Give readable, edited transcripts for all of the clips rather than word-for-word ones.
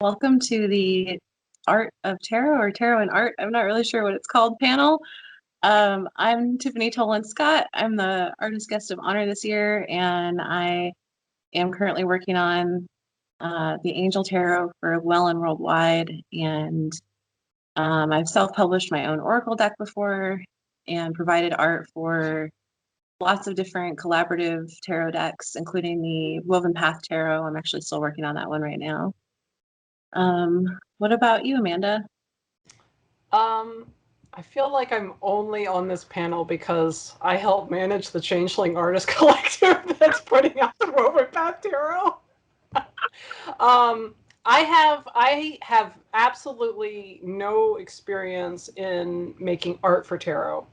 Welcome to the Art of Tarot or Tarot and Art. I'm not really sure what it's called panel. I'm Tiffany Toland-Scott. I'm the artist guest of honor this year, and I am currently working on the Angel Tarot for Well and Worldwide. And I've self-published my own Oracle deck before and provided art for lots of different collaborative tarot decks, including the Woven Path Tarot. I'm actually still working on that one right now. What about you, Amanda? I feel like I'm only on this panel because I help manage the Changeling Artist Collective that's putting out the Woven Path Tarot. I have absolutely no experience in making art for tarot.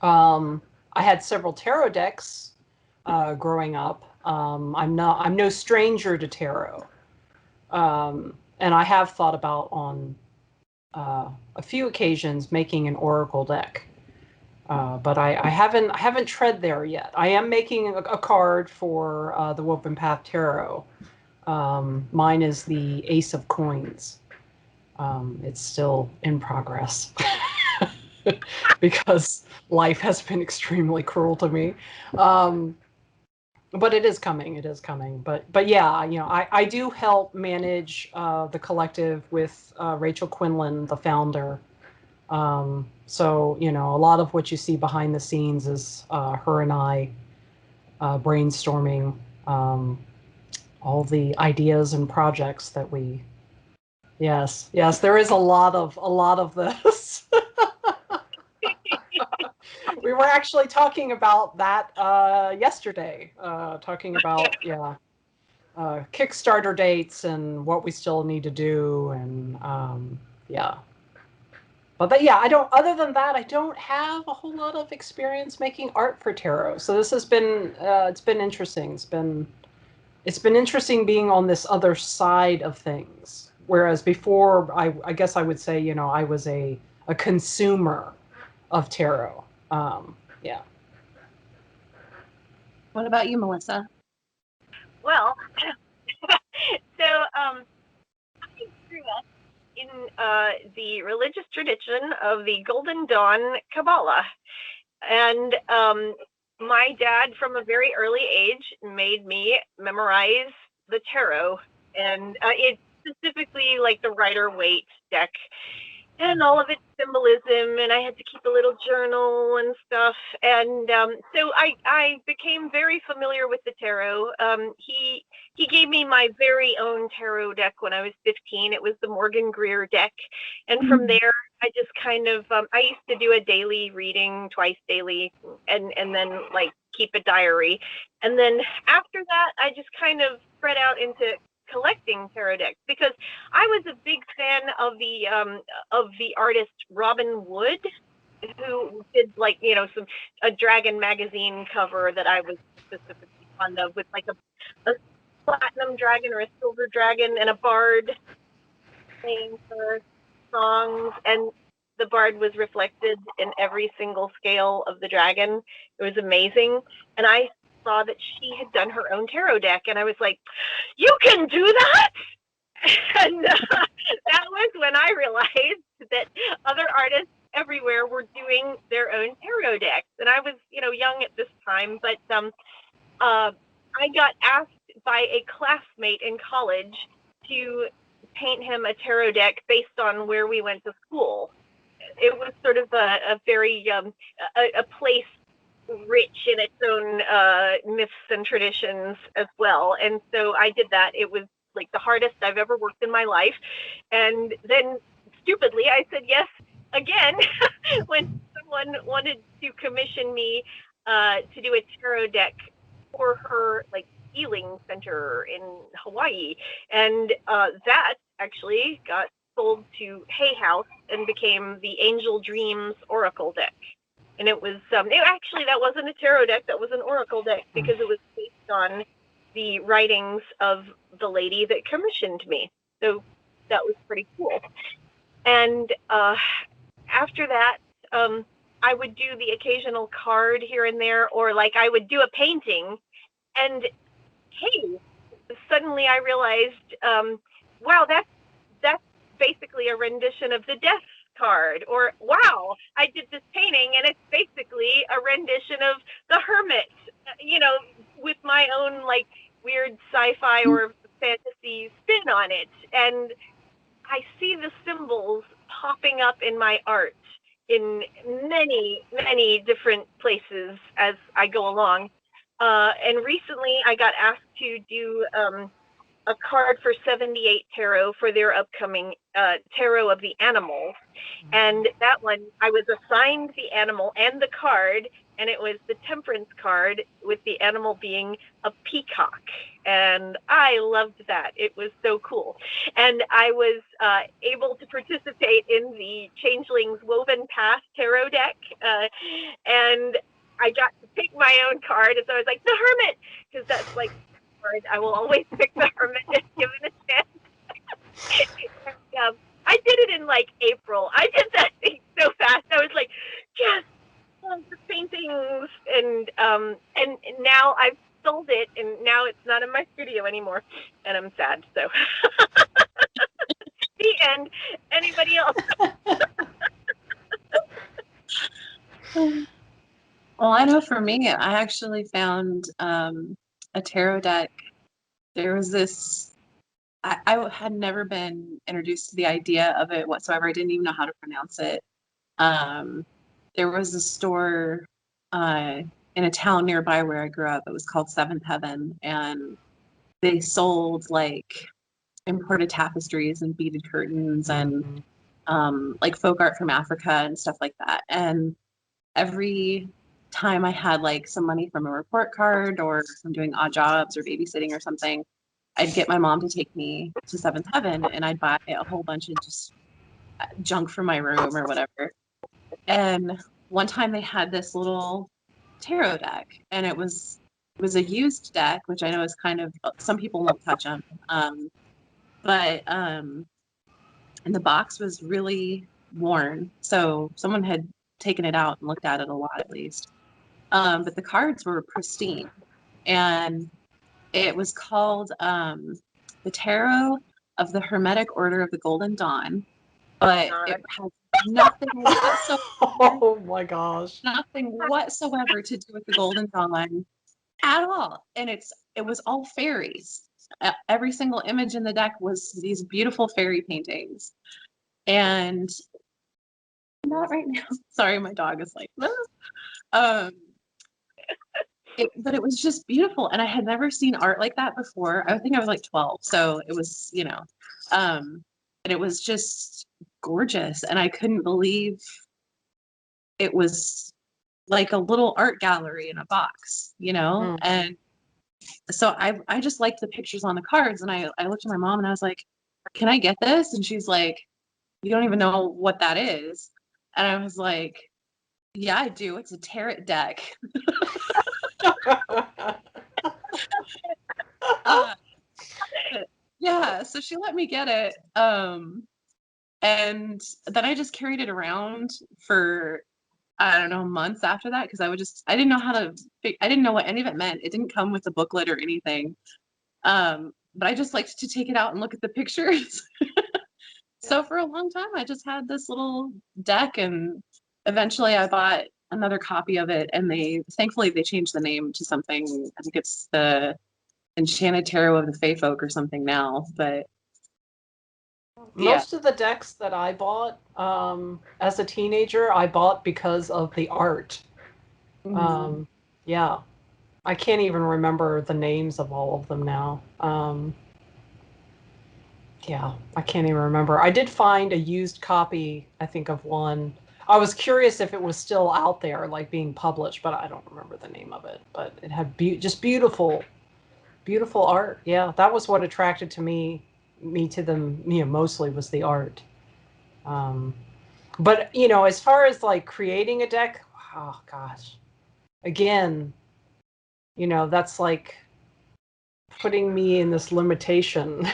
I had several tarot decks growing up. I'm no stranger to tarot. And I have thought about on a few occasions making an oracle deck, but I haven't tread there yet. I am making a card for the Woven Path Tarot. Mine is the Ace of Coins. It's still in progress because life has been extremely cruel to me. But it is coming. It is coming. But yeah, you know, I do help manage the collective with Rachel Quinlan, the founder. So you know, a lot of what you see behind the scenes is her and I brainstorming all the ideas and projects that we. Yes, there is a lot of this. We were actually talking about that yesterday, talking about Kickstarter dates and what we still need to do, and yeah. But yeah, I don't. Other than that, I don't have a whole lot of experience making art for tarot. So this has been it's been interesting. It's been interesting being on this other side of things. Whereas before, I guess I would say, you know, I was a consumer of tarot. Yeah. What about you, Melissa? Well, so I grew up in the religious tradition of the Golden Dawn Kabbalah. And my dad, from a very early age, made me memorize the tarot. And it's specifically like the Rider-Waite deck and all of its symbolism, and I had to keep a little journal and stuff. And so I became very familiar with the tarot. He gave me my very own tarot deck when I was 15. It was the Morgan Greer deck, and from there I just kind of I used to do a daily reading, twice daily, and then like keep a diary. And then after that, I just kind of spread out into collecting tarot decks because I was a big fan of the artist Robin Wood, who did, like, you know, a Dragon magazine cover that I was specifically fond of, with like a platinum dragon or a silver dragon and a bard playing her songs, and the bard was reflected in every single scale of the dragon. It was amazing. And I saw that she had done her own tarot deck, and I was like, you can do that? And that was when I realized that other artists everywhere were doing their own tarot decks. And I was, you know, young at this time, but I got asked by a classmate in college to paint him a tarot deck based on where we went to school. It was sort of a very a place rich in its own myths and traditions as well. And so I did that. It was like the hardest I've ever worked in my life. And then stupidly, I said yes again when someone wanted to commission me to do a tarot deck for her, like, healing center in Hawaii. And that actually got sold to Hay House and became the Angel Dreams Oracle deck. And it was actually, that wasn't a tarot deck, that was an oracle deck, because it was based on the writings of the lady that commissioned me. So that was pretty cool. And after that, I would do the occasional card here and there, or like I would do a painting, and hey, suddenly I realized wow, that's basically a rendition of the death card, or wow, I did this painting and it's basically a rendition of the Hermit, with my own like weird sci-fi or fantasy spin on it. And I see the symbols popping up in my art in many, many different places as I go along. And recently I got asked to do a card for 78 Tarot for their upcoming Tarot of the Animals. And that one, I was assigned the animal and the card, and it was the Temperance card with the animal being a peacock. And I loved that. It was so cool. And I was able to participate in the Changelings Woven Path Tarot deck. And I got to pick my own card. And so I was like, the Hermit, because that's like, I will always pick the Hermit if given a chance. And, I did it in like April. I did that thing so fast. I was like, yes, the paintings, and now I've sold it, and now it's not in my studio anymore, and I'm sad. So the end. Anybody else? Well, I know for me, I actually found a tarot deck. There was this. I had never been introduced to the idea of it whatsoever. I didn't even know how to pronounce it. There was a store in a town nearby where I grew up. It was called Seventh Heaven, and they sold like imported tapestries and beaded curtains and like folk art from Africa and stuff like that. And every time I had like some money from a report card or from doing odd jobs or babysitting or something, I'd get my mom to take me to Seventh Heaven, and I'd buy a whole bunch of just junk for my room or whatever. And one time they had this little tarot deck, and it was a used deck, which I know is kind of, some people won't touch them. But and the box was really worn, so someone had taken it out and looked at it a lot at least. But the cards were pristine, and it was called the Tarot of the Hermetic Order of the Golden Dawn, but it has nothing whatsoever. Oh my gosh! Nothing whatsoever to do with the Golden Dawn at all, and it was all fairies. Every single image in the deck was these beautiful fairy paintings, and not right now. Sorry, my dog is like, ah. But it was just beautiful, and I had never seen art like that before. I think I was like 12, so it was, and it was just gorgeous, and I couldn't believe it was like a little art gallery in a box, and so I just liked the pictures on the cards, and I looked at my mom and I was like, can I get this? And she's like, you don't even know what that is. And I was like, yeah, I do. It's a tarot deck. Yeah, so she let me get it. And then I just carried it around for, I don't know, months after that, because I didn't know I didn't know what any of it meant. It didn't come with a booklet or anything. But I just liked to take it out and look at the pictures. So for a long time, I just had this little deck, and eventually I bought another copy of it, and thankfully they changed the name to something. I think it's the Enchanted Tarot of the Fae Folk or something now, but most of the decks that I bought as a teenager, I bought because of the art. Yeah, I can't even remember the names of all of them now. Yeah, I can't even remember. I did find a used copy, I think, of one. I was curious if it was still out there, like being published, but I don't remember the name of it. But it had just beautiful, beautiful art. Yeah, that was what attracted to me to them. Mostly was the art. But as far as like creating a deck, oh gosh, again, that's like putting me in this limitation.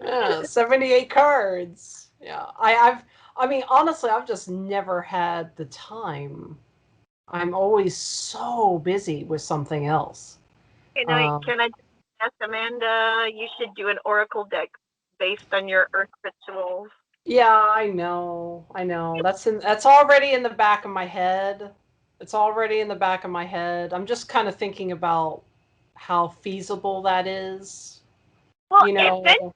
Yeah, 78 cards. Yeah, I mean, honestly, I've just never had the time. I'm always so busy with something else. Can I Yes, Amanda, you should do an oracle deck based on your earth rituals. Yeah, I know. That's already in the back of my head. It's already in the back of my head. I'm just kind of thinking about how feasible that is. Well, You eventually know,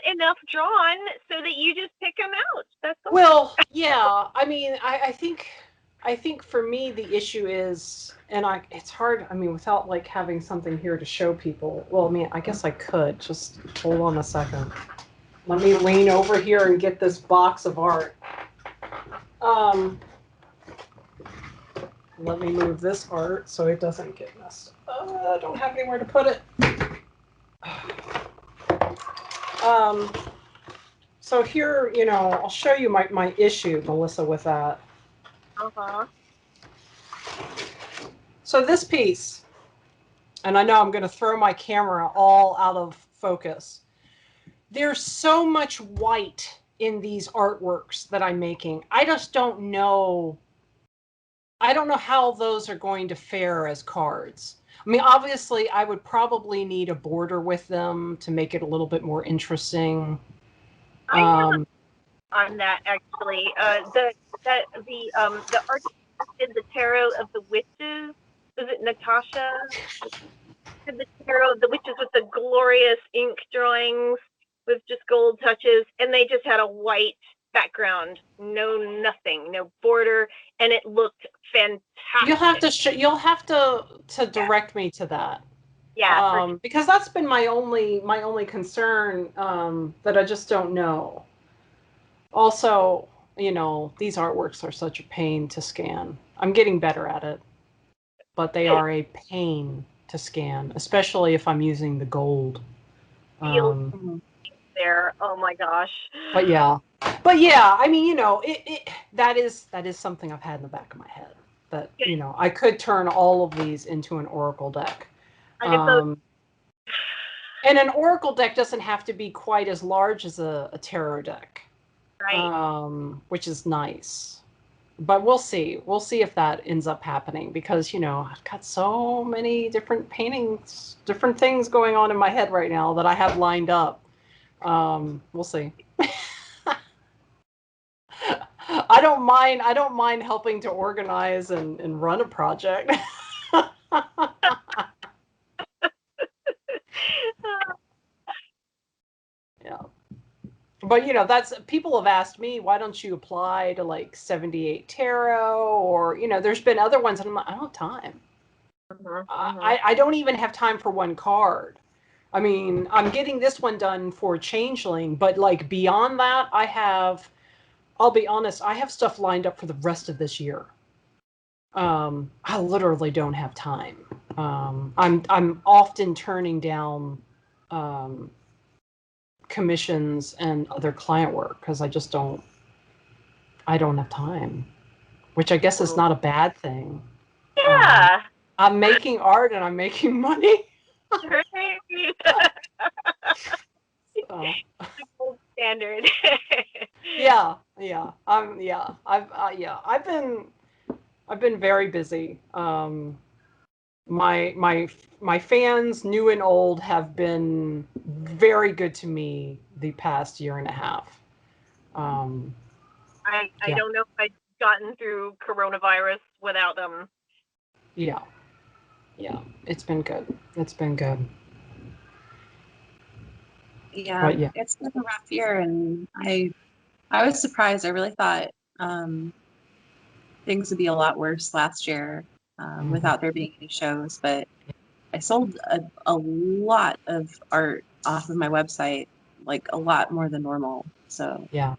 get enough drawn so that you just pick them out. That's all. well, yeah. I mean, I think for me the issue is, and it's hard. I mean, without like having something here to show people. Well, I mean, I guess I could. Just hold on a second. Let me lean over here and get this box of art. Let me move this art so it doesn't get messed up. I don't have anywhere to put it. So here, I'll show you my issue, Melissa, with that. Uh-huh. So this piece, and I know I'm going to throw my camera all out of focus. There's so much white in these artworks that I'm making. I just don't know. I don't know how those are going to fare as cards. I mean, obviously, I would probably need a border with them to make it a little bit more interesting. I have on that actually. The artist did the tarot of the witches. Was it Natasha? Did the tarot of the witches with the glorious ink drawings with just gold touches, and they just had a white background, nothing, no border, and it looked fantastic. You'll have to direct me to that. Yeah, for sure. Because that's been my only concern, that I just don't know. Also, these artworks are such a pain to scan. I'm getting better at it, but they are a pain to scan, especially if I'm using the gold. There, oh my gosh. But yeah, I mean, that is something I've had in the back of my head, that I could turn all of these into an oracle deck. And an oracle deck doesn't have to be quite as large as a tarot deck, right? Which is nice. But we'll see. We'll see if that ends up happening, because I've got so many different paintings, different things going on in my head right now that I have lined up. We'll see. I don't mind helping to organize and run a project. Yeah. But that's, people have asked me, why don't you apply to like 78 Tarot, or there's been other ones, and I'm like, I don't have time. I don't even have time for one card. I mean, I'm getting this one done for Changeling, but like beyond that, I'll be honest, I have stuff lined up for the rest of this year. I literally don't have time. I'm often turning down commissions and other client work because I don't have time, which I guess is not a bad thing. Yeah. I'm making art and I'm making money. So. Gold standard. Yeah. I've been very busy. My fans, new and old, have been very good to me the past year and a half. I don't know if I'd gotten through coronavirus without them. Yeah, it's been good. Yeah, But yeah, it's been a rough year, and I was surprised. I really thought things would be a lot worse last year without there being any shows, but I sold a lot of art off of my website, like a lot more than normal. So yeah.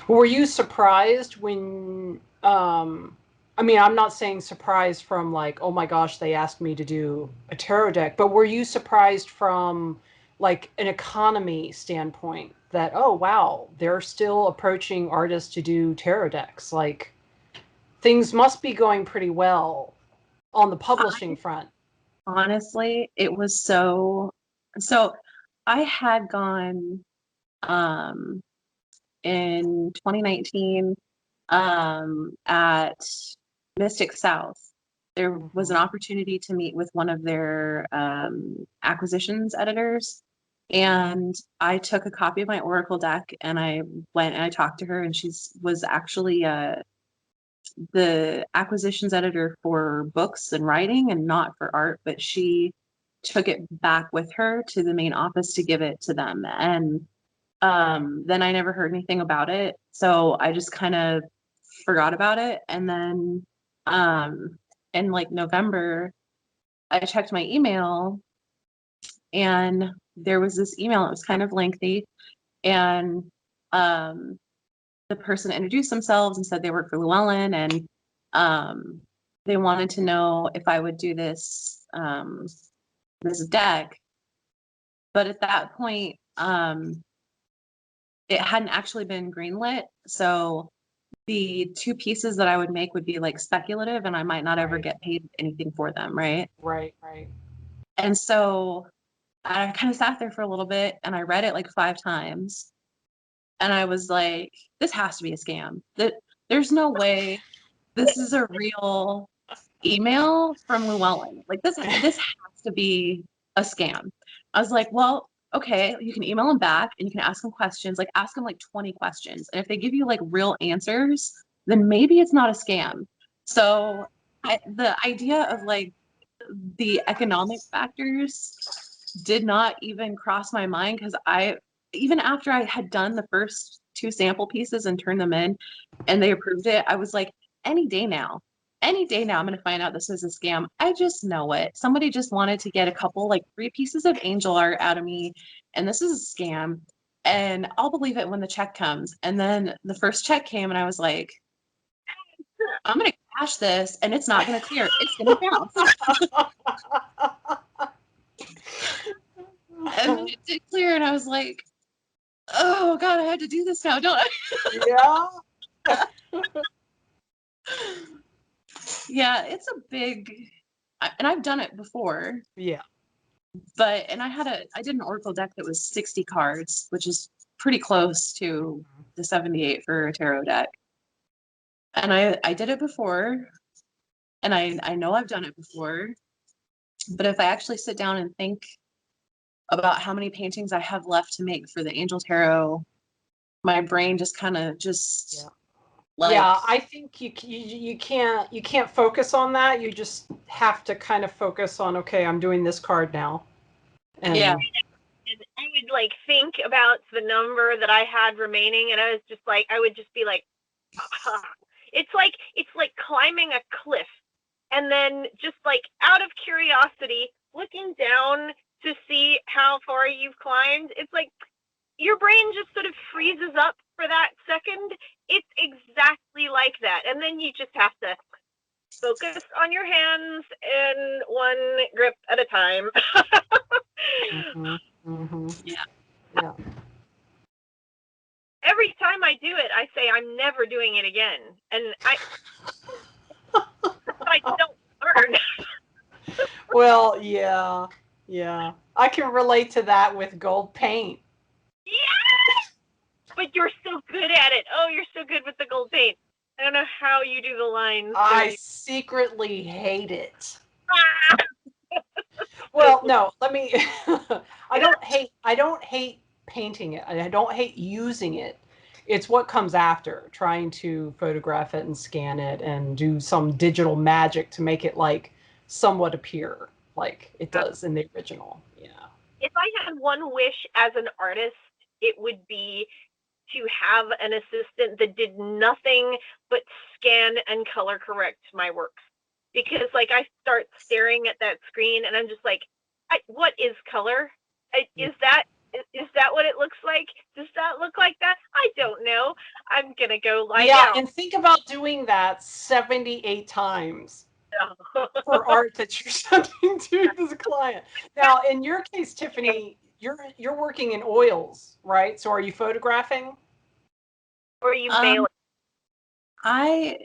Were you surprised when? I mean, I'm not saying surprised from like, oh my gosh, they asked me to do a tarot deck, but were you surprised from like an economy standpoint that, oh wow, they're still approaching artists to do tarot decks? Like, things must be going pretty well on the publishing front. honestly, it was so. I had gone in 2019 at Mystic South, there was an opportunity to meet with one of their acquisitions editors. And I took a copy of my Oracle deck and I went and I talked to her, and was actually the acquisitions editor for books and writing and not for art, but she took it back with her to the main office to give it to them. And then I never heard anything about it. So I just kind of forgot about it. And then in like November, I checked my email and there was this email. It was kind of lengthy. And the person introduced themselves and said they work for Llewellyn, and they wanted to know if I would do this deck. But at that point, it hadn't actually been greenlit. So the two pieces that I would make would be like speculative, and I might not ever get paid anything for them, right? Right. And so I kind of sat there for a little bit and I read it like 5 times. And I was like, this has to be a scam. There's no way this is a real email from Llewellyn. Like this has to be a scam. I was like, well, okay, you can email them back and you can ask them questions, like ask them like 20 questions. And if they give you like real answers, then maybe it's not a scam. So the idea of like the economic factors did not even cross my mind, because even after I had done the first 2 sample pieces and turned them in and they approved it, I was like, any day now I'm going to find out this is a scam. I just know it. Somebody just wanted to get a couple, like 3 pieces of angel art out of me, and this is a scam, and I'll believe it when the check comes. And then the first check came and I was like, I'm going to cash this and it's not going to clear. It's going to bounce. And then it did clear and I was like, oh God, I had to do this now, don't I? Yeah. Yeah, it's a big, and I've done it before. Yeah. And I did an Oracle deck that was 60 cards, which is pretty close to the 78 for a tarot deck. And I did it before, and I know I've done it before, but if I actually sit down and think about how many paintings I have left to make for the Angel Tarot, my brain just kind of yeah, I think you can't focus on that. You just have to kind of focus on, okay, I'm doing this card now. And yeah. And I would like think about the number that I had remaining, and I would just be like, ah. It's like climbing a cliff, and then just like out of curiosity, looking down to see how far you've climbed. It's like your brain just sort of freezes up for that second. It's exactly like that. And then you just have to focus on your hands and one grip at a time. Yeah. Every time I do it, I say I'm never doing it again. And I don't learn. Well, yeah. I can relate to that with gold paint. Yes! But you're so good at it. Oh, you're so good with the gold paint. I don't know how you do the lines. I secretly hate it. Well, no, let me I don't hate painting it. I don't hate using it. It's what comes after, trying to photograph it and scan it and do some digital magic to make it like somewhat appear like it does in the original. Yeah. If I had one wish as an artist, it would be to have an assistant that did nothing but scan and color correct my works. Because like I start staring at that screen and I'm just like, what is color? Is that what it looks like? Does that look like that? I don't know. I'm gonna go lie down. And think about doing that 78 times for art that you're sending to the client. Now, in your case, Tiffany, you're working in oils, right? So are you photographing? Or are you bailing?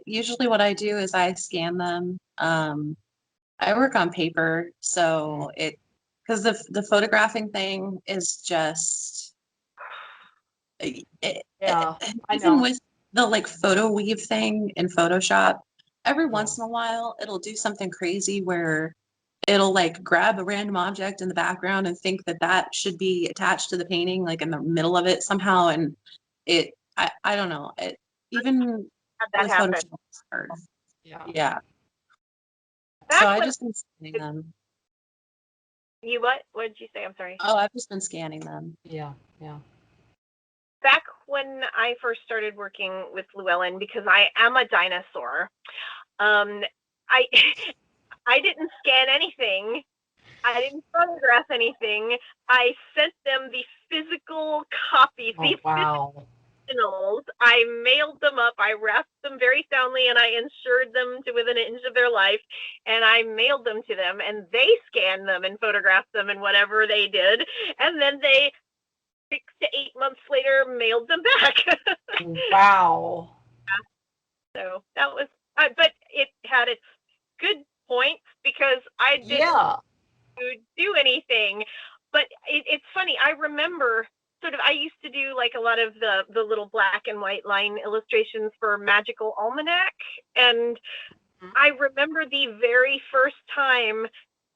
Usually what I do is I scan them. I work on paper, so because the photographing thing is just I know. even with the like photo weave thing in Photoshop, every Yeah. once in a while, it'll do something crazy where it'll like grab a random object in the background and think that that should be attached to the painting, like in the middle of it somehow. And I don't know. Even Had that with happen. Photoshop, it's hard. Yeah. Yeah. So Back I when just been scanning them. you what did you say? I'm sorry. Oh, I've just been scanning them. Yeah. Yeah. Back when I first started working with Llewellyn, because I am a dinosaur, I I didn't scan anything. I didn't photograph anything. I sent them the physical copies, Oh, the wow. originals. I mailed them up. I wrapped them very soundly, and I insured them to within an inch of their life. And I mailed them to them, and they scanned them and photographed them and whatever they did. And then they 6 to 8 months later mailed them back. Wow. So that was, but it had its good points because I didn't Yeah. do anything. But it's funny. I remember sort of, I used to do like a lot of the little black and white line illustrations for Magical Almanac. And I remember the very first time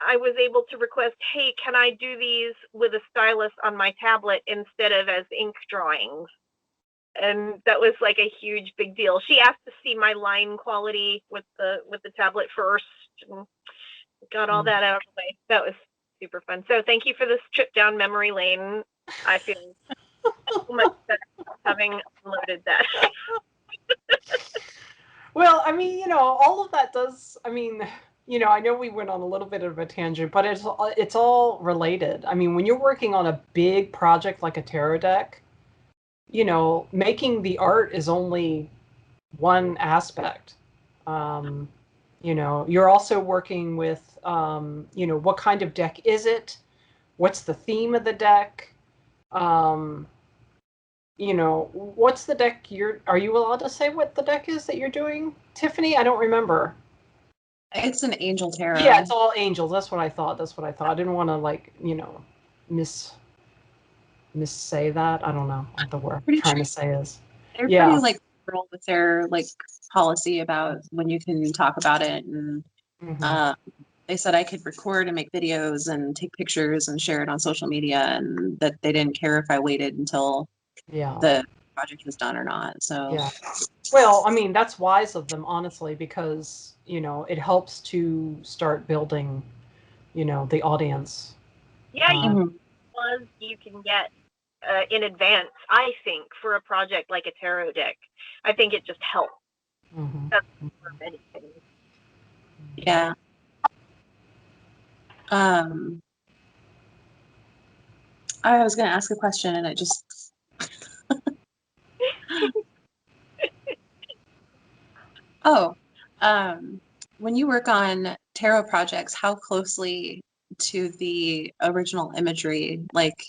I was able to request, hey, can I do these with a stylus on my tablet instead of as ink drawings? And that was like a huge big deal. She asked to see my line quality with the tablet first, and got all that out of the way. That was super fun. So thank you for this trip down memory lane. I feel so much better having unloaded that. Well, I mean, all of that does, I mean, I know we went on a little bit of a tangent, but it's all related. I mean, when you're working on a big project like a tarot deck, making the art is only one aspect. You're also working with, what kind of deck is it? What's the theme of the deck? What's the deck are you allowed to say what the deck is that you're doing, Tiffany? I don't remember. It's an angel tarot. Yeah, it's all angels. That's what I thought. I didn't want to missay that. I don't know what the word I'm trying to say is. They're Yeah. pretty like liberal with their like policy about when you can talk about it, and they said I could record and make videos and take pictures and share it on social media, and that they didn't care if I waited until the project was done or not. So yeah. Well, I mean, that's wise of them, honestly, because it helps to start building, the audience. Yeah, you can get in advance, I think, for a project like a tarot deck. I think it just helps. That's for many things. Yeah. I was going to ask a question and it just. When you work on tarot projects, how closely to the original imagery? Like,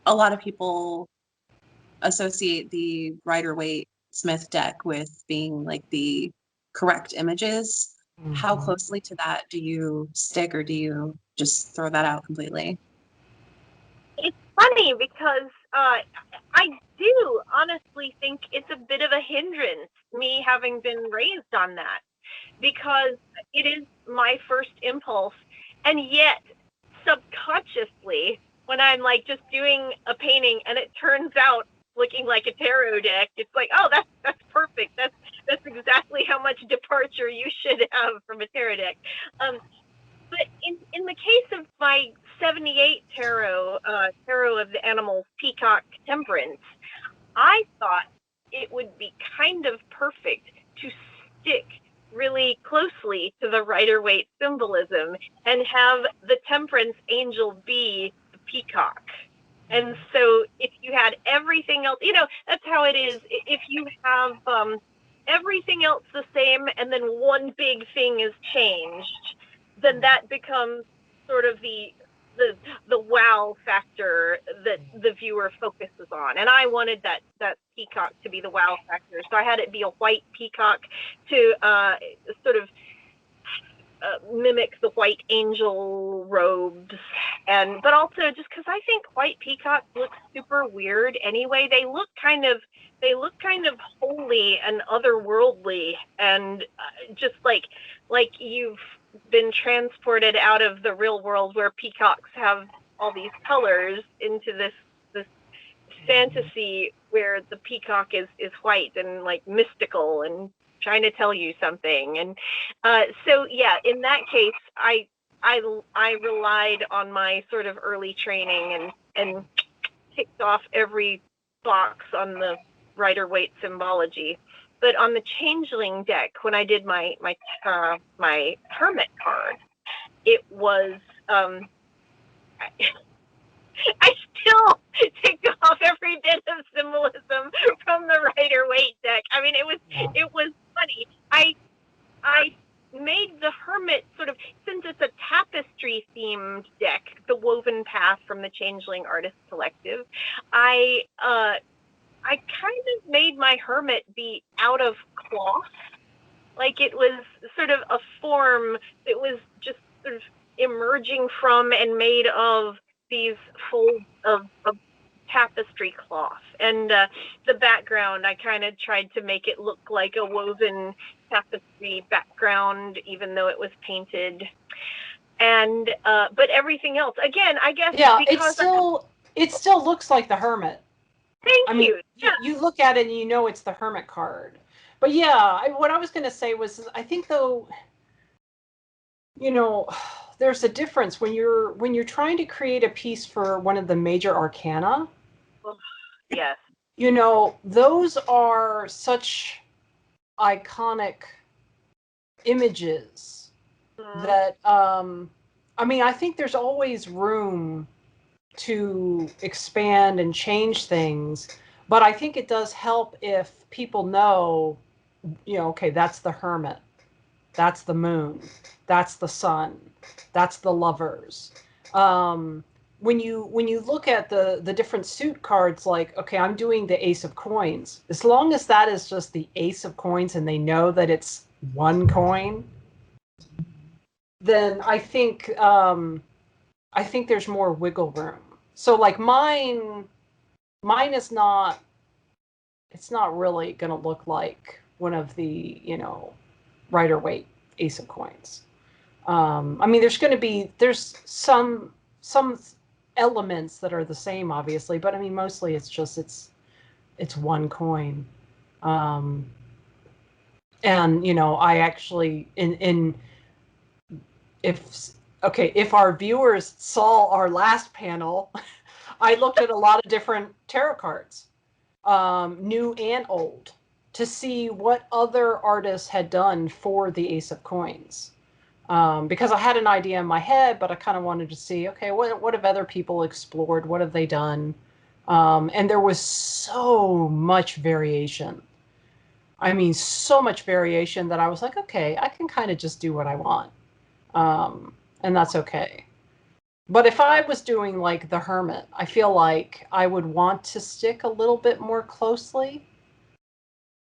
a lot of people associate the Rider-Waite Smith deck with being like the correct images. How closely to that do you stick, or do you just throw that out completely? It's funny because I do honestly think it's a bit of a hindrance, me having been raised on that, because it is my first impulse, and yet subconsciously, when I'm like just doing a painting and it turns out looking like a tarot deck, it's like, oh, that's perfect. That's exactly how much departure you should have from a tarot deck. But in the case of my 78 tarot of the animals, Peacock Temperance, I thought it would be kind of perfect to stick really closely to the Rider-Waite symbolism and have the Temperance angel be the peacock. And so if you had everything else, that's how it is. If you have everything else the same and then one big thing is changed, then that becomes sort of the wow factor that the viewer focuses on. And I wanted that peacock to be the wow factor. So I had it be a white peacock to sort of mimic the white angel robes, but also just because I think white peacocks look super weird anyway. They look kind of holy and otherworldly, and just like you've been transported out of the real world where peacocks have all these colors into this fantasy where the peacock is white and like mystical and trying to tell you something. And so yeah, in that case, I relied on my sort of early training and ticked off every box on the Rider-Waite symbology. But on the Changeling deck, when I did my Hermit card, it was I still ticked off every bit of symbolism from the Rider-Waite deck. I mean, it was funny. I made the Hermit sort of, since it's a tapestry themed deck, the Woven Path from the Changeling Artist Collective, I kind of made my Hermit be out of cloth. Like it was sort of a form that was just sort of emerging from and made of these folds of tapestry cloth. And the background, I kind of tried to make it look like a woven tapestry background, even though it was painted. And but everything else, again, I guess, because it still looks like the Hermit. Thank you. Yeah. You look at it and you know it's the Hermit card. But yeah, what I was going to say was, I think though, you know, there's a difference when you're trying to create a piece for one of the major arcana. Yes. You know, those are such iconic images that I mean, I think there's always room to expand and change things, but I think it does help if people know, you know, okay, that's the Hermit, that's the Moon, that's the Sun, that's the Lovers. When you look at the different suit cards, like, okay, I'm doing the Ace of Coins, as long as that is just the Ace of Coins and they know that it's one coin, then I think there's more wiggle room. So like mine is not, it's not really going to look like one of the, you know, Rider-Waite Ace of Coins. I mean, there's some elements that are the same, obviously, but I mean, mostly it's just, it's one coin. And, you know, I actually, if our viewers saw our last panel, I looked at a lot of different tarot cards, new and old, to see what other artists had done for the Ace of Coins. Because I had an idea in my head, but I kind of wanted to see, okay, what have other people explored? What have they done? And there was so much variation. I mean, so much variation that I was like, okay, I can kind of just do what I want. And that's okay. But if I was doing like the Hermit, I feel like I would want to stick a little bit more closely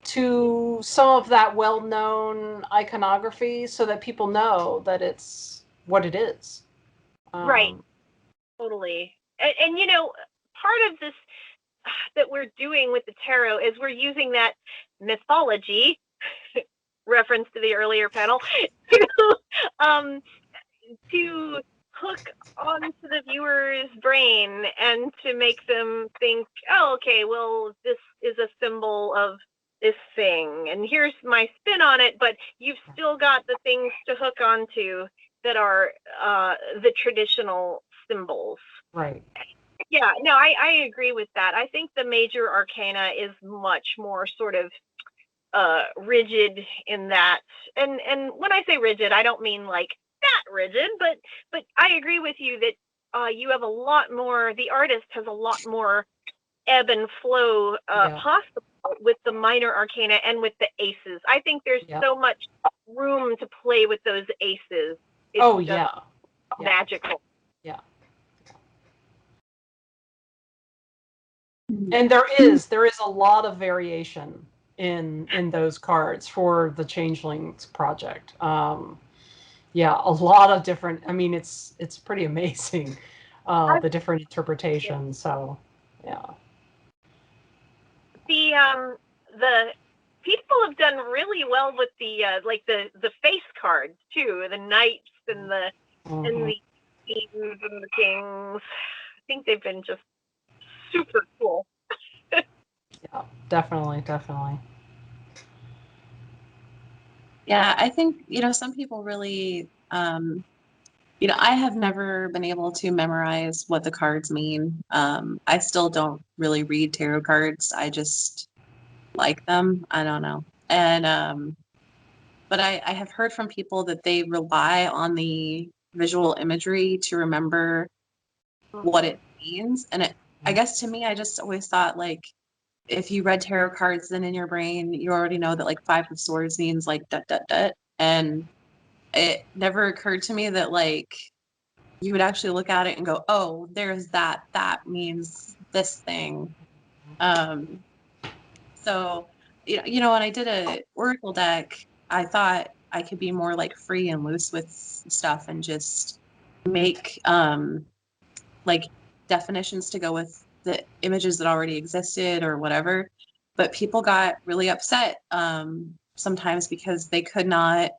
to some of that well-known iconography so that people know that it's what it is. Right. Totally. And you know, part of this that we're doing with the tarot is we're using that mythology reference to the earlier panel to hook onto the viewer's brain and to make them think, oh, okay, well, this is a symbol of this thing, and here's my spin on it, but you've still got the things to hook onto that are the traditional symbols. Right. Yeah, no, I agree with that. I think the major arcana is much more sort of rigid in that. And when I say rigid, I don't mean like that rigid, but I agree with you that you have a lot more, the artist has a lot more ebb and flow possible with the minor arcana and with the aces. I think there's so much room to play with those aces. It's magical. Yeah. And there is a lot of variation in those cards for the Changelings project. Yeah, a lot of different. I mean, it's pretty amazing, the different interpretations. So, yeah. The people have done really well with the like the face cards too, the knights and the and the queens and the kings. I think they've been just super cool. Yeah, definitely, definitely. Yeah, I think, some people really, I have never been able to memorize what the cards mean. I still don't really read tarot cards. I just like them. I don't know. And but I have heard from people that they rely on the visual imagery to remember what it means. And I guess to me, I just always thought like if you read tarot cards, then in your brain you already know that like Five of Swords means like dut dut dut. And it never occurred to me that like you would actually look at it and go, oh, there's that. That means this thing. Um, so when I did a Oracle deck, I thought I could be more like free and loose with stuff and just make like definitions to go with the images that already existed or whatever. But people got really upset sometimes because they could not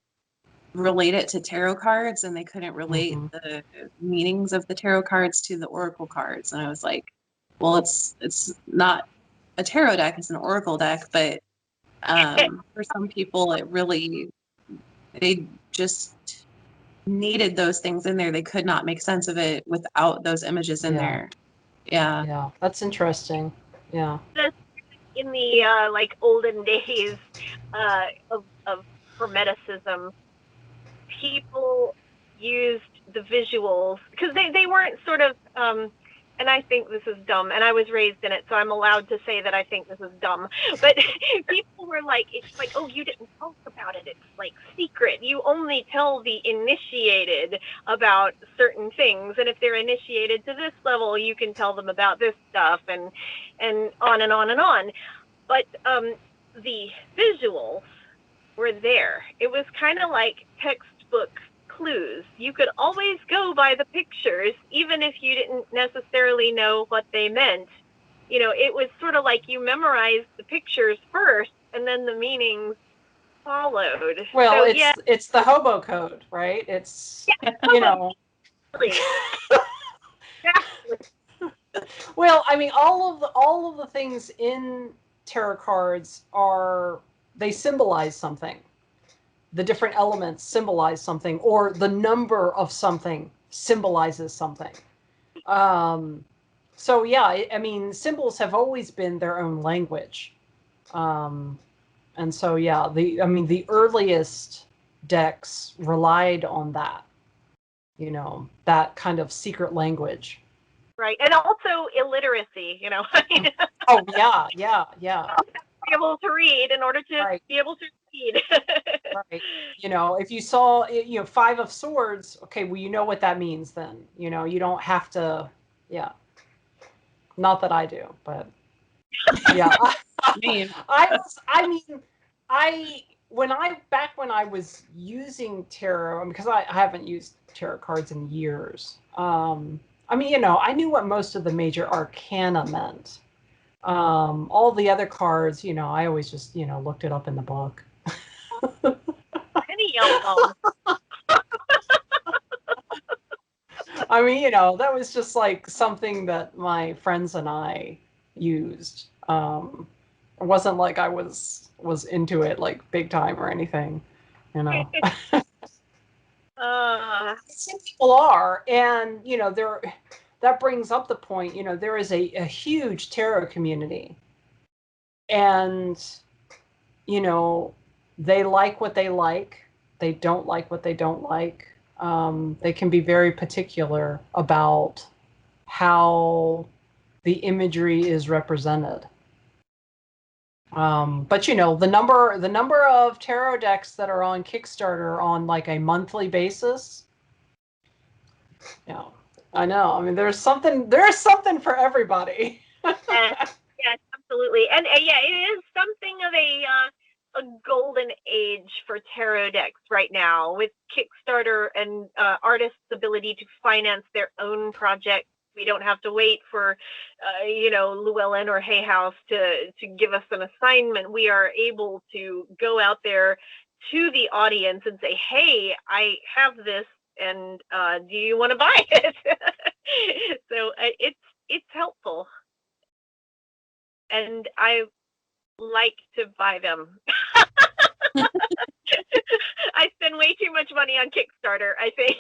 relate it to tarot cards and they couldn't relate the meanings of the tarot cards to the oracle cards. And I was like, well, it's not a tarot deck, it's an oracle deck, but for some people they just needed those things in there. They could not make sense of it without those images in there. Yeah. Yeah, that's interesting. Yeah. In the like olden days of Hermeticism, people used the visuals because they weren't sort of and I think this is dumb, and I was raised in it, so I'm allowed to say that I think this is dumb. But people were like, it's like, oh, you didn't talk about it. It's like secret. You only tell the initiated about certain things, and if they're initiated to this level, you can tell them about this stuff, and on and on and on. But the visuals were there. It was kind of like textbook clues. You could always go by the pictures, even if you didn't necessarily know what they meant. It was sort of like you memorized the pictures first, and then the meanings followed. Well, so, it's the hobo code, right? It's Exactly. Well, I mean, all of the things in tarot cards they symbolize something. The different elements symbolize something, or the number of something symbolizes something. So yeah, I mean, symbols have always been their own language. And so yeah, the earliest decks relied on that, that kind of secret language. Right, and also illiteracy. Oh yeah, yeah, yeah. Be able to read in order to be able to read. Right. If you saw, Five of Swords, okay, well, you know what that means then. You don't have to, yeah. Not that I do, but yeah. Back when I was using tarot, because I haven't used tarot cards in years. I knew what most of the major arcana meant. All the other cards, I always just, looked it up in the book. Any of them. I mean, that was just like something that my friends and I used. It wasn't like I was into it like big time or anything, Some people are, and that brings up the point. There is a huge tarot community, and they like what they like. They don't like what they don't like. They can be very particular about how the imagery is represented. But the number of tarot decks that are on Kickstarter on like a monthly basis. Yeah, I know. I mean, there's something for everybody. Yes, absolutely, and yeah, it is something of a golden age for tarot decks right now with Kickstarter and artists' ability to finance their own projects. We don't have to wait for, Llewellyn or Hay House to give us an assignment. We are able to go out there to the audience and say, hey, I have this, and do you want to buy it? So it's helpful. And I like to buy them. I spend way too much money on Kickstarter, I think.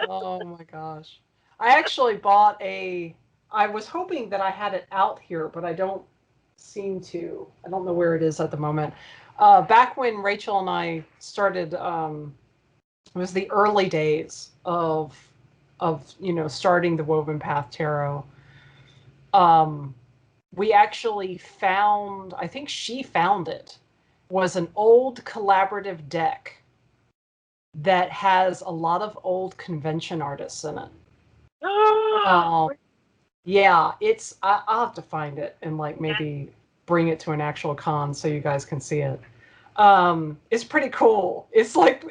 Oh my gosh. I actually bought I was hoping that I had it out here, but I don't seem to. I don't know where it is at the moment. Back when Rachel and I started, it was the early days of starting the Woven Path Tarot. We actually found, I think she found it, was an old collaborative deck that has a lot of old convention artists in it. Yeah, I'll have to find it and like maybe bring it to an actual con so you guys can see it. It's pretty cool. It's like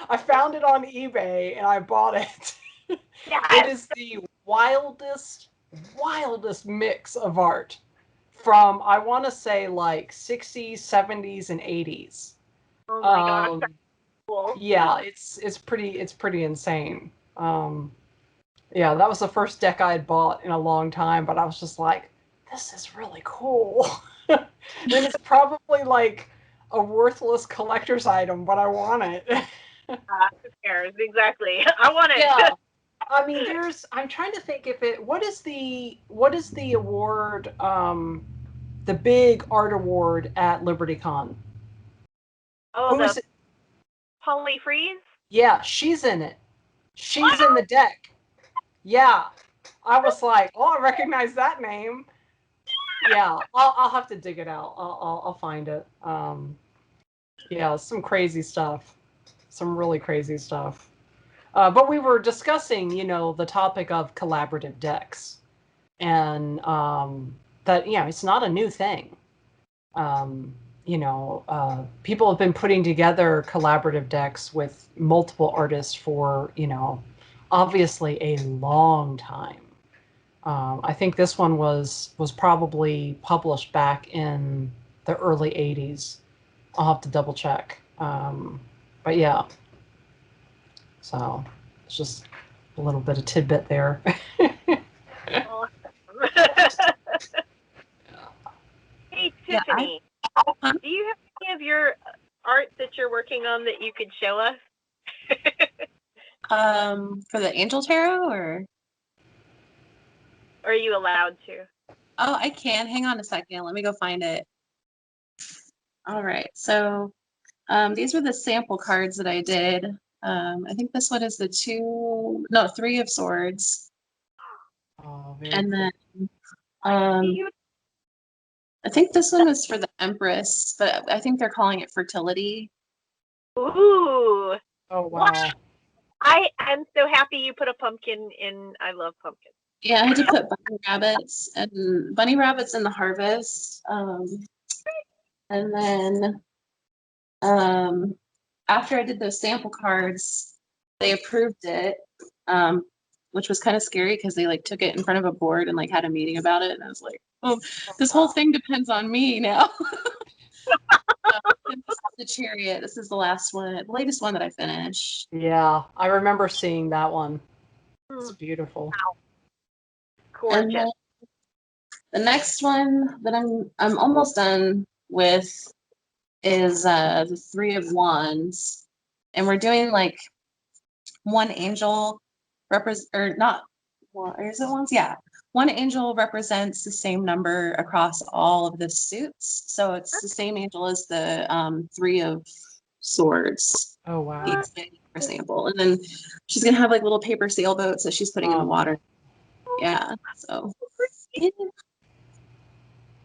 I found it on eBay and I bought it. It is the wildest mix of art from, I want to say, like 60s, 70s, and 80s. Oh my gosh, that's cool. Yeah, it's pretty insane. Yeah, that was the first deck I had bought in a long time, but I was just like, this is really cool. And it's probably like a worthless collector's item, but I want it. Who cares? Exactly. I want it. Yeah. I mean, I'm trying to think what is the award, the big art award at LibertyCon? Oh, Who is it? Polly Freeze? Yeah, she's in it. She's in the deck. Yeah. I was like, oh, I recognize that name. Yeah, I'll have to dig it out. I'll find it. Yeah, some crazy stuff. Some really crazy stuff. But we were discussing, the topic of collaborative decks, and that it's not a new thing. People have been putting together collaborative decks with multiple artists for obviously a long time. I think this one was probably published back in the early 80s. I'll have to double check. But yeah. So it's just a little bit of tidbit there. Awesome. Hey, Tiffany, do you have any of your art that you're working on that you could show us? For the Angel Tarot, or Are you allowed to? oh, I can. Hang on a second. Let me go find it. All right. So these were the sample cards that I did. I think this one is the 3 of Swords. Oh, very And cool. then I think this one is for the Empress, but I think they're calling it Fertility. Ooh. Oh, wow. I am so happy you put a pumpkin in. I love pumpkins. Yeah, I had to put bunny rabbits in the harvest. And then after I did those sample cards, they approved it, which was kind of scary because they like took it in front of a board and like had a meeting about it. And I was like, oh, this whole thing depends on me now. This is the Chariot. This is the latest one that I finished. Yeah, I remember seeing that one. It's beautiful. Wow. Gorgeous. And then the next one that I'm almost done with is the 3 of Wands, and we're doing like one angel one angel represents the same number across all of the suits, so it's the same angel as the 3 of Swords. Oh, wow. For example, and then she's gonna have like little paper sailboats that she's putting in the water. Yeah, so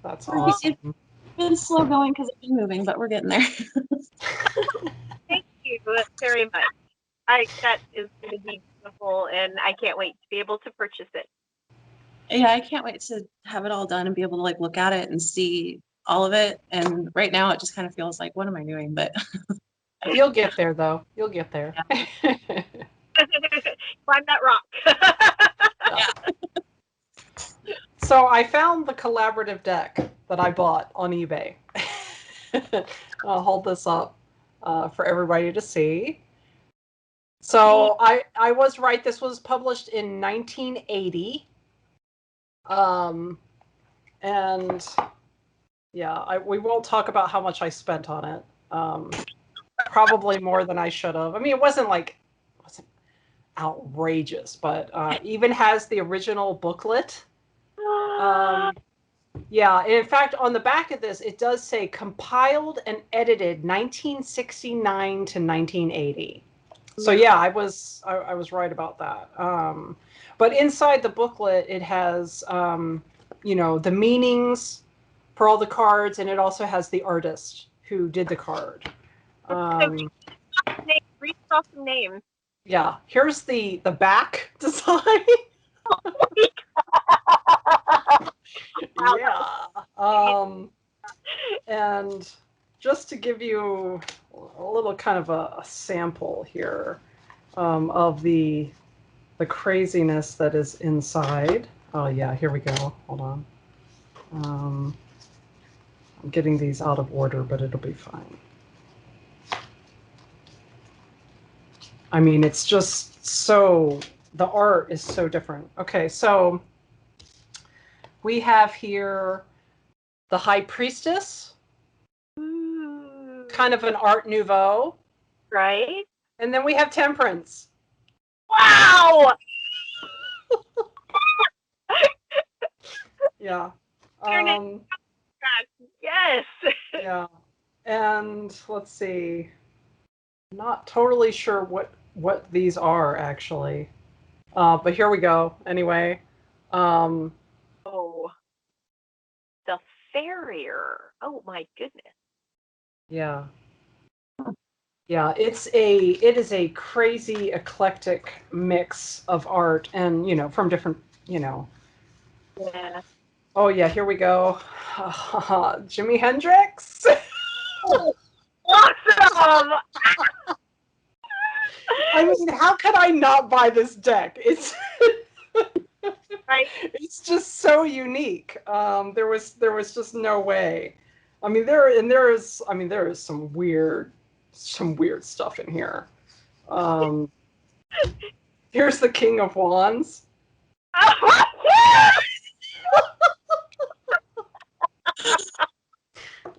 that's awesome. It's slow going because it's been moving, but we're getting there. Thank you very much. That is going to be beautiful, and I can't wait to be able to purchase it. Yeah, I can't wait to have it all done and be able to like look at it and see all of it. And right now it just kind of feels like, what am I doing? But You'll get there, though. You'll get there. Climb that rock. yeah. So I found the collaborative deck that I bought on eBay. I'll hold this up for everybody to see. So I was right. This was published in 1980. And yeah, we won't talk about how much I spent on it. Probably more than I should have. I mean, it wasn't outrageous, but even has the original booklet. Yeah, in fact, on the back of this, it does say compiled and edited 1969 to 1980. So yeah, I was right about that. But inside the booklet, it has the meanings for all the cards, and it also has the artist who did the card. Read off some names. Yeah, here's the back design. Yeah. And just to give you a little kind of a sample here of the craziness that is inside. Oh yeah, here we go. Hold on. I'm getting these out of order, but it'll be fine. I mean, it's just so, the art is so different. Okay, so we have here the High Priestess, kind of an Art Nouveau. Right. And then we have Temperance. Wow! Yeah. Yes. Yeah. And let's see. Not totally sure what these are actually. But here we go. Anyway. Oh. The Farrier. Oh my goodness. Yeah. Yeah, it is a crazy eclectic mix of art and, from different, Yeah. Oh yeah, here we go. Jimi Hendrix. Oh, awesome! I mean, how could I not buy this deck? It's right. It's just so unique. There was just no way. I mean, there is some weird stuff in here. Here's the King of Wands.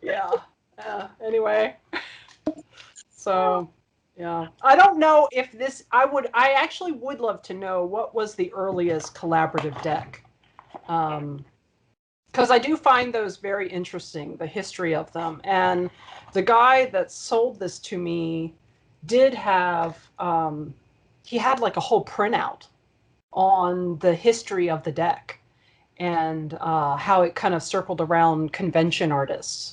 Yeah. Anyway, so yeah, I don't know if this. I actually would love to know what was the earliest collaborative deck, because I do find those very interesting, the history of them. And the guy that sold this to me did have he had like a whole printout on the history of the deck and how it kind of circled around convention artists.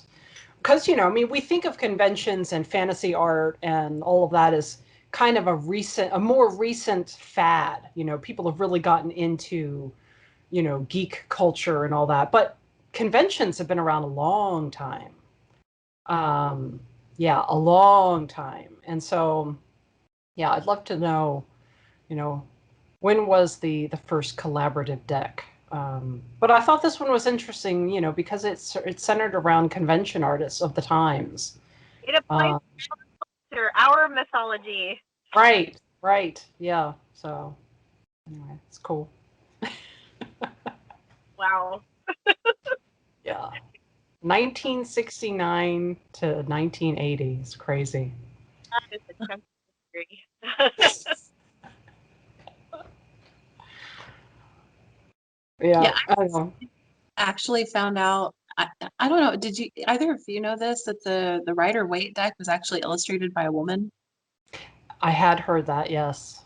Because, I mean, we think of conventions and fantasy art and all of that as kind of a more recent fad. People have really gotten into, geek culture and all that. But conventions have been around a long time. Yeah, a long time. And so, yeah, I'd love to know, when was the first collaborative deck? But I thought this one was interesting, because it's centered around convention artists of the times. It applies to our mythology. Right. Yeah. So anyway, it's cool. Wow. Yeah. 1969 to 1980 is crazy. That is a temporary. Yeah. I I don't know. actually found out. I don't know. Did you either of you know this, that the Rider-Waite deck was actually illustrated by a woman? I had heard that. Yes.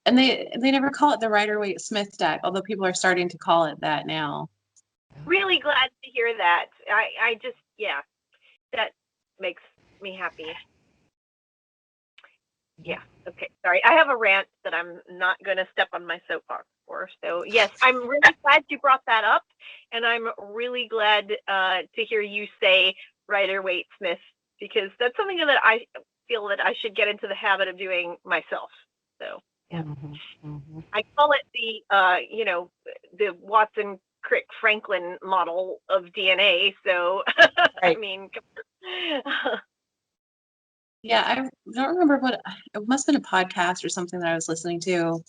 And they never call it the Rider-Waite Smith deck, although people are starting to call it that now. Really glad to hear that. I just, yeah, that makes me happy. Yeah. Okay. Sorry. I have a rant that I'm not going to step on my soapbox for. So yes, I'm really glad you brought that up. and I'm really glad to hear you say Rider-Waite-Smith, because that's something that I feel that I should get into the habit of doing myself. So yeah, I call it the the Watson-Crick-Franklin model of DNA. So Right. I mean. Yeah, I don't remember what it must have been a podcast or something that I was listening to,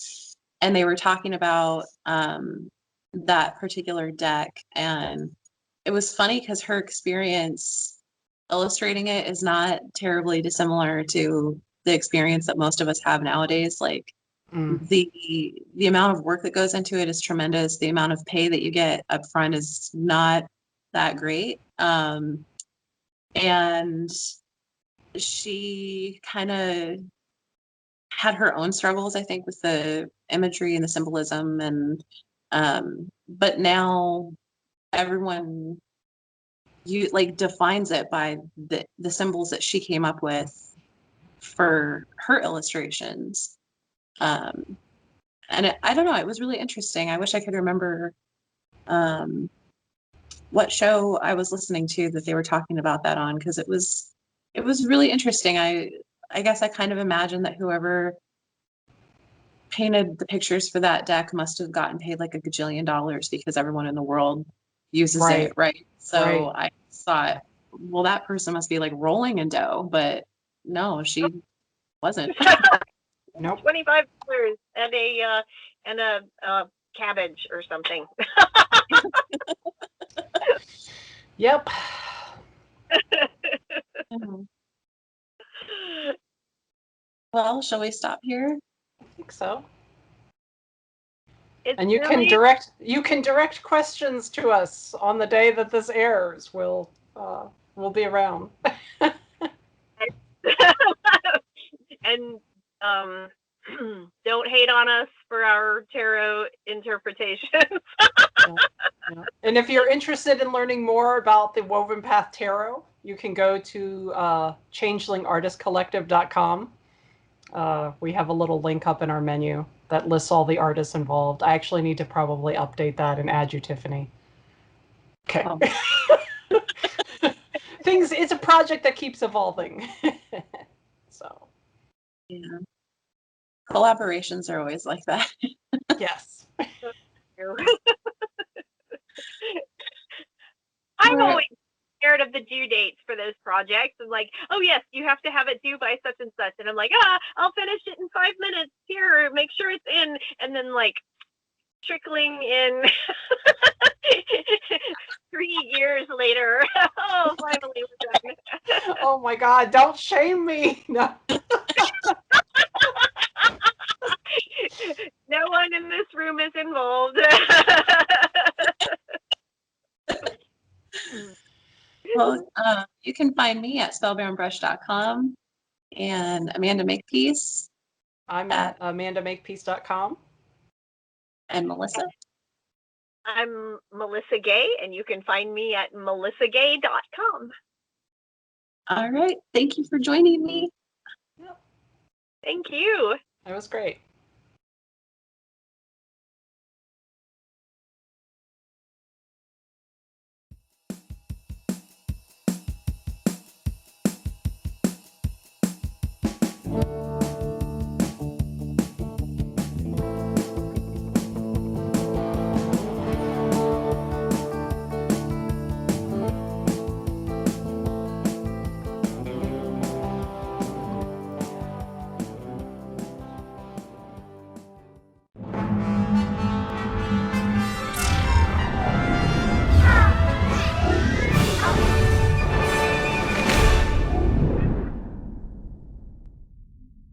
and they were talking about that particular deck, and it was funny because her experience illustrating it is not terribly dissimilar to the experience that most of us have nowadays. Like the amount of work that goes into it is tremendous. The amount of pay that you get up front is not that great. And she kind of had her own struggles, I think, with the imagery and the symbolism, and but now everyone defines it by the symbols that she came up with for her illustrations. And I don't know, it was really interesting. I wish I could remember what show I was listening to that they were talking about that on, because it was really interesting. I guess I kind of imagine that whoever painted the pictures for that deck must have gotten paid like $1 gajillion because everyone in the world uses it, right? So I thought, well, that person must be like rolling in dough, but no, she wasn't. Nope. $25 and a cabbage or something. Yep. Well, shall we stop here? I think so. It's You can direct questions to us on the day that this airs. We'll be around. And don't hate on us for our tarot interpretations. Yeah. And if you're interested in learning more about the Woven Path Tarot, you can go to changelingartistcollective.com. We have a little link up in our menu that lists all the artists involved. I actually need to probably update that and add you, Tiffany. Okay. Oh. It's a project that keeps evolving. So. Yeah. Collaborations are always like that. Yes. I'm always scared of the due dates for those projects. I'm like, oh yes, you have to have it due by such and such, and I'm like, I'll finish it in 5 minutes. Here, make sure it's in, and then like trickling in 3 years later. Oh, finally we're done. Oh my God! Don't shame me. No. No one in this room is involved. Well, you can find me at spellboundbrush.com and Amanda Makepeace. I'm at amandamakepeace.com. And Melissa? I'm Melissa Gay, and you can find me at melissagay.com. All right. Thank you for joining me. Thank you. That was great.